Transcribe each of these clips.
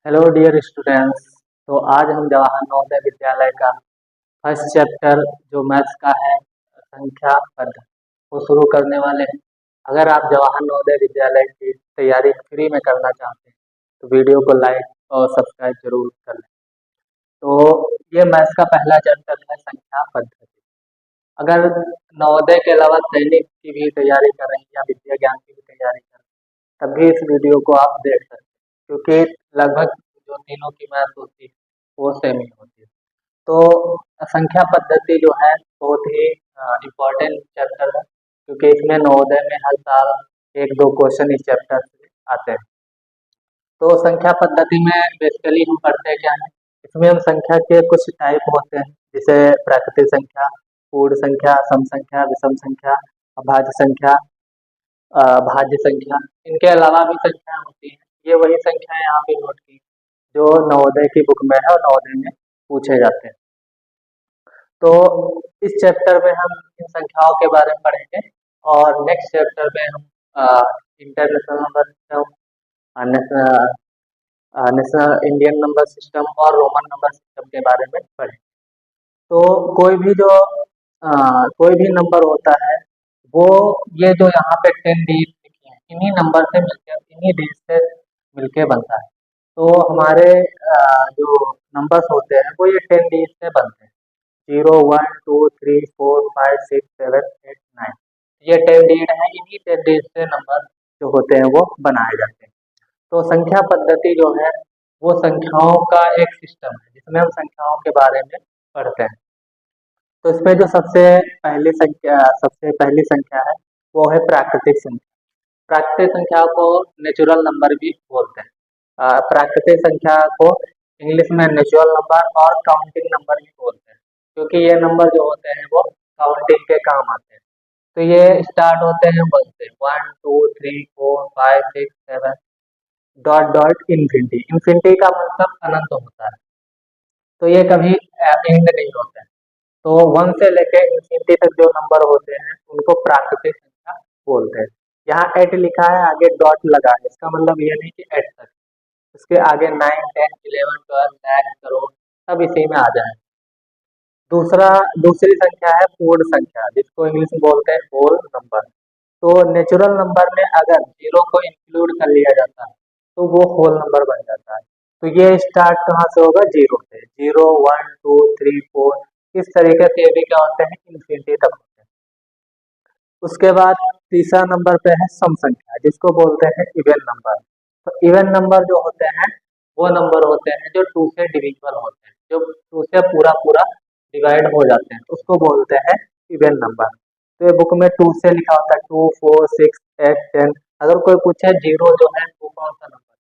Hello dear students. तो आज हम जवाहर नवोदय विद्यालय का फर्स्ट चैप्टर जो मैथ्स का है संख्या पद वो शुरू करने वाले हैं। अगर आप जवाहर नवोदय विद्यालय की तैयारी फ्री में करना चाहते हैं तो वीडियो को लाइक और सब्सक्राइब जरूर कर लें। तो ये मैथ्स का पहला चैप्टर है संख्या पद्धति। अगर नवोदय के अलावा सैनिक की भी तैयारी कर रहे हैं या विद्या ज्ञान की भी तैयारी कर रहे हैं तब भी इस वीडियो को आप देख सकते हैं, क्योंकि लगभग जो तीनों की मैथ होती है वो सेम ही होती है। तो संख्या पद्धति जो है बहुत ही इम्पोर्टेंट चैप्टर है, क्योंकि इसमें नवोदय में हर साल एक दो क्वेश्चन इस चैप्टर से आते हैं। तो संख्या पद्धति में बेसिकली हम पढ़ते हैं क्या है, इसमें हम संख्या के कुछ टाइप होते हैं, जैसे प्राकृतिक संख्या, पूर्ण संख्या, सम संख्या, विषम संख्या, अभाज्य संख्या, भाज्य संख्या। इनके अलावा भी संख्या होती है। ये वही संख्या यहाँ पे नोट की जो नवोदय की बुक में है और नवोदय में पूछे जाते हैं। तो इस चैप्टर में हम इन संख्याओं के बारे में पढ़ेंगे और नेक्स्ट चैप्टर में हम international number system, national Indian number system और रोमन नंबर सिस्टम के बारे में पढ़ेंगे। तो कोई भी नंबर होता है वो ये जो यहाँ पे 10 डिजिट लिखे हैं इन्हीं नंबर से मिलकर इन्हीं डिजिट से मिलके बनता है। तो हमारे जो नंबर्स होते हैं वो ये 10 डिजिट से बनते हैं। 0 1 2 3 4 5 6 7 8 9 ये 10 डिजिट है। इन्हीं 10 डिजिट से नंबर जो होते हैं वो बनाए जाते हैं। तो संख्या पद्धति जो है वो संख्याओं का एक सिस्टम है जिसमें हम संख्याओं के बारे में पढ़ते हैं। तो इसमें जो सबसे पहली संख्या है वो है प्राकृतिक संख्या। प्राकृतिक संख्या को नेचुरल नंबर भी बोलते हैं। प्राकृतिक संख्या को इंग्लिश में नेचुरल नंबर और काउंटिंग नंबर भी बोलते हैं, क्योंकि ये नंबर जो होते हैं वो काउंटिंग के काम आते हैं। तो ये स्टार्ट होते हैं 1 से, 1 2 3 4 5 6 7 डॉट डॉट इन्फिनिटी। इन्फिनिटी का मतलब अनंत होता है, तो ये कभी एंड नहीं होता है। तो 1 से लेके इन्फिनिटी तक जो नंबर होते हैं उनको प्राकृतिक संख्या बोलते हैं। यहाँ 8 लिखा है, आगे डॉट लगा है, इसका मतलब ये नहीं कि 8 तक, उसके आगे 9 10 11 12 लाख करोड़ सब इसी में आ जाए। दूसरी संख्या है पूर्ण संख्या, जिसको इंग्लिश में बोलते हैं होल नंबर। तो नेचुरल नंबर में अगर जीरो को इंक्लूड कर लिया जाता है तो वो होल नंबर बन जाता है। तो ये स्टार्ट कहाँ से होगा? जीरो से। 0 1 2 3 4 इस तरीके से ये भी क्या होते हैं? इन्फिनिटी तक होते हैं। उसके बाद तीसरा नंबर पे है सम संख्या, जिसको बोलते हैं इवन नंबर। तो इवन नंबर जो होते हैं वो नंबर होते हैं जो 2 से डिविजिबल होते हैं, जो 2 से पूरा पूरा डिवाइड हो जाते हैं, उसको बोलते हैं इवन नंबर। तो ये बुक में 2 से लिखा होता है, 2 4 6 8 10। अगर कोई पूछे जीरो जो है वो कौन सा नंबर,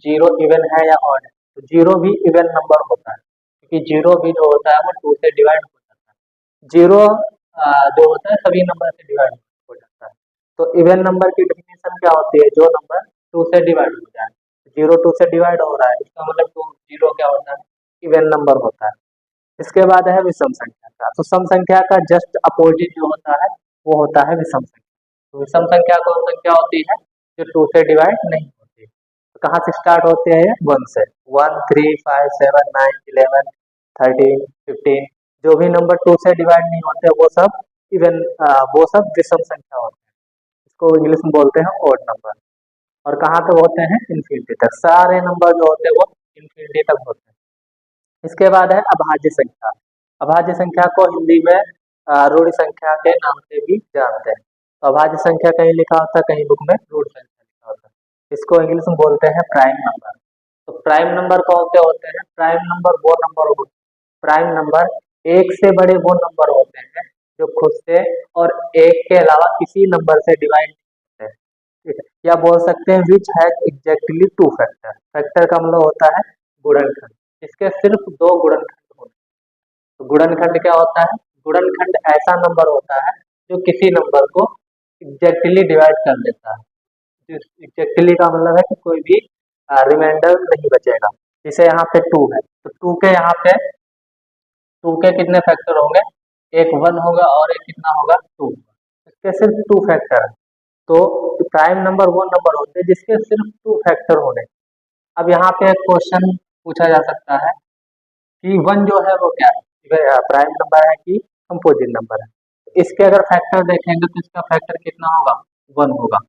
जीरो इवन है या ऑड है, तो जीरो भी इवन नंबर होता है, क्योंकि जीरो भी जो होता है वो 2 से डिवाइड हो जाता है। जीरो जो होता है सभी नंबर से डिवाइड हो जाता है। तो इवन नंबर की डेफिनेशन क्या होती है? जो नंबर 2 से डिवाइड हो जाए। जीरो 2 से डिवाइड हो रहा है, इसका मतलब तो जीरो क्या होता है? इवन नंबर होता है। इसके बाद है विषम संख्या का। तो सम संख्या का जस्ट अपोजिट जो होता है वो होता है विषम संख्या। तो विषम संख्या कौन संख्या होती है? जो 2 से डिवाइड नहीं होती। तो कहाँ से स्टार्ट होते हैं? 1 से। 1 3 5 7 9 11 13 15 जो भी नंबर 2 से डिवाइड नहीं होते वो सब इवन वो सब विषम संख्या होते हैं। इसको इंग्लिश में बोलते हैं ऑड नंबर। और कहाँ तक होते हैं? इन्फिनिटी तक। सारे नंबर जो होते हैं वो इन्फिनिटी तक होते हैं। इसके बाद है अभाज्य संख्या। अभाज्य संख्या को हिंदी में ऋण संख्या के नाम से भी जानते हैं। तो अभाज्य संख्या कहीं लिखा होता है, कहीं बुक में ऋण संख्या लिखा होता है। इसको इंग्लिश में बोलते हैं प्राइम नंबर। तो प्राइम नंबर कौन से होते हैं? प्राइम नंबर वो नंबर होते हैं, प्राइम नंबर एक से बड़े वो नंबर होते हैं जो खुद से और एक के अलावा किसी नंबर से डिवाइड नहीं होते हैं। ठीक है? या बोल सकते हैं which has exactly 2 factor. Factor का मतलब होता है गुणनखंड। इसके सिर्फ 2 गुणनखंड होते हैं। तो गुणनखंड क्या होता है? गुणनखंड ऐसा नंबर होता है जो किसी नंबर को एग्जैक्टली डिवाइड कर देता है। एग्जैक्टली का मतलब है कि कोई भी रिमाइंडर नहीं बचेगा। जैसे यहाँ पे 2 है, तो 2 के कितने फैक्टर होंगे? एक 1 होगा और एक कितना होगा? 2। इसके सिर्फ 2 फैक्टर है। तो प्राइम नंबर वो नंबर होते हैं जिसके सिर्फ 2 फैक्टर होने। अब यहाँ पे एक क्वेश्चन पूछा जा सकता है कि वन जो है वो क्या है, प्राइम नंबर है कि कंपोजिट नंबर है। तो इसके अगर फैक्टर देखेंगे तो इसका फैक्टर कितना होगा, वन होगा।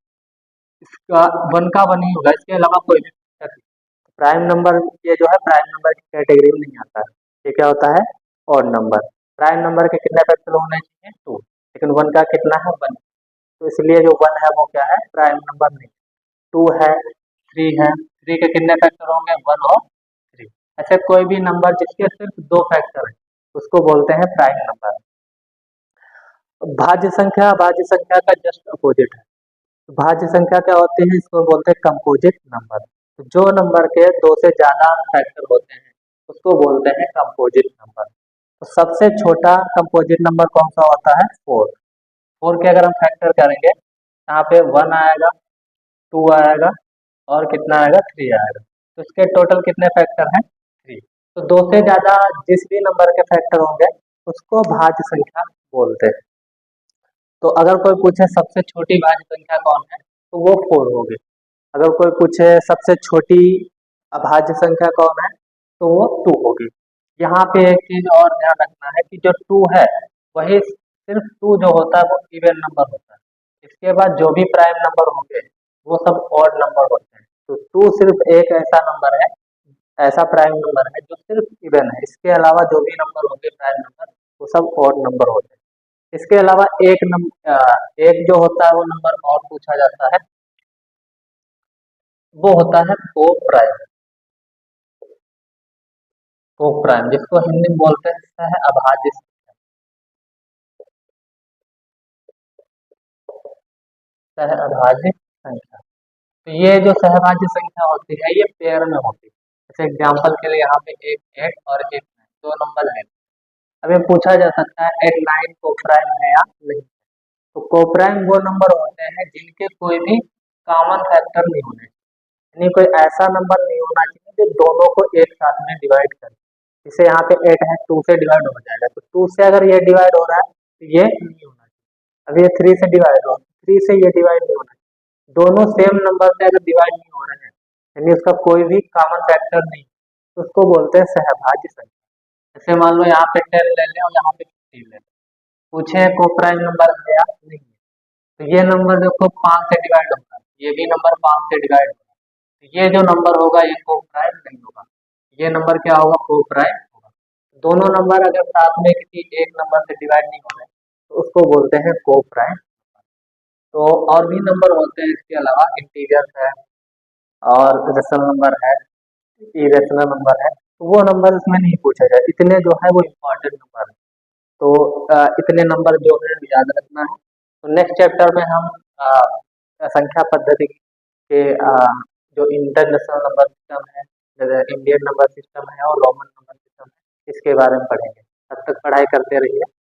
इसका वन का वन ही होगा, इसके अलावा कोई भी फैक्टर नहीं। प्राइम नंबर ये जो है प्राइम नंबर की कैटेगरी में नहीं आता है। ये क्या होता है, ऑड नंबर। प्राइम नंबर के कितने फैक्टर होने चाहिए, टू, लेकिन वन का कितना है, वन। तो इसलिए जो वन है वो क्या है, प्राइम नंबर नहीं। टू है, थ्री है, थ्री के कितने फैक्टर होंगे, वन और थ्री। ऐसे कोई भी नंबर जिसके सिर्फ दो फैक्टर है उसको बोलते हैं प्राइम नंबर। भाज्य संख्या का जस्ट अपोजिट है। तो भाज्य संख्या क्या होती है, इसको बोलते हैं कंपोजिट नंबर। तो जो नंबर के दो से ज्यादा फैक्टर होते हैं उसको बोलते हैं कंपोजिट नंबर। तो सबसे छोटा कंपोजिट नंबर कौन सा होता है, फोर। फोर के अगर हम फैक्टर करेंगे, यहाँ पे वन आएगा, टू आएगा और कितना आएगा, थ्री आएगा। तो इसके टोटल कितने फैक्टर हैं, थ्री। तो दो से ज्यादा जिस भी नंबर के फैक्टर होंगे उसको भाज्य संख्या बोलते हैं। तो अगर कोई पूछे सबसे छोटी भाज्य संख्या कौन है, तो वो फोर होगी। अगर कोई पूछे सबसे छोटी अभाज्य संख्या कौन है, तो वो टू होगी। यहाँ पे एक चीज और ध्यान रखना है कि जो टू है वही सिर्फ टू जो होता है वो इवन नंबर होता है। इसके बाद जो भी प्राइम नंबर होंगे वो सब ऑड नंबर होते हैं। तो टू सिर्फ एक ऐसा नंबर है, ऐसा प्राइम नंबर है जो सिर्फ इवन है। इसके अलावा जो भी नंबर होंगे प्राइम नंबर वो सब ऑड नंबर होते हैं। इसके अलावा एक जो होता है वो नंबर और पूछा जाता है, वो होता है को प्राइम। को प्राइम जिसको हिंदी में बोलते हैं सह अभाज्य संख्या। सह अभाज्य संख्या। तो ये जो सहभाज्य संख्या होती है ये पेयर में होती है। जैसे एग्जांपल के लिए यहाँ पे एक 8 और एक 9 दो नंबर है। अब ये पूछा जा सकता है 8 9 को प्राइम है या नहीं। तो कोप्राइम वो नंबर होते हैं जिनके कोई भी कॉमन फैक्टर नहीं होने, यानी कोई ऐसा नंबर नहीं होना चाहिए जो दोनों को एक साथ में डिवाइड करे। जैसे यहाँ पे 8 है, 2 से डिवाइड हो जाएगा, तो 2 से अगर ये डिवाइड हो रहा है तो ये नहीं होना चाहिए। अब ये 3 से डिवाइड हो, 3 से ये डिवाइड नहीं होना चाहिए। दोनों सेम नंबर से अगर डिवाइड नहीं हो रहे हैं यानी उसका कोई भी कॉमन फैक्टर नहीं, तो उसको बोलते हैं सहभाज्य संख्या। जैसे मान लो यहाँ पे 10 ले लें और यहाँ पे 15 ले लें, पूछे को प्राइम नंबर है या नहीं, तो ये नंबर देखो 5 से डिवाइड होगा, ये भी नंबर 5 से डिवाइड होगा। तो ये जो नंबर होगा ये को प्राइम नहीं होगा, ये नंबर क्या होगा, को प्राइम होगा। दोनों नंबर अगर साथ में किसी एक नंबर से डिवाइड नहीं हो रहे तो उसको बोलते हैं को प्राइम। तो और भी नंबर होते हैं इसके अलावा, इंटीजर्स है और रेशनल नंबर है, इरेशनल नंबर है। तो वो नंबर इसमें नहीं पूछा जाए, इतने जो है वो इम्पोर्टेंट नंबर है। तो इतने नंबर जो है याद रखना है। तो नेक्स्ट चैप्टर में हम संख्या पद्धति के जो इंटरनेशनल नंबर सिस्टम है, जैसे इंडियन नंबर सिस्टम है और रोमन नंबर सिस्टम है, इसके बारे में पढ़ेंगे। तब तक पढ़ाई करते रहिए।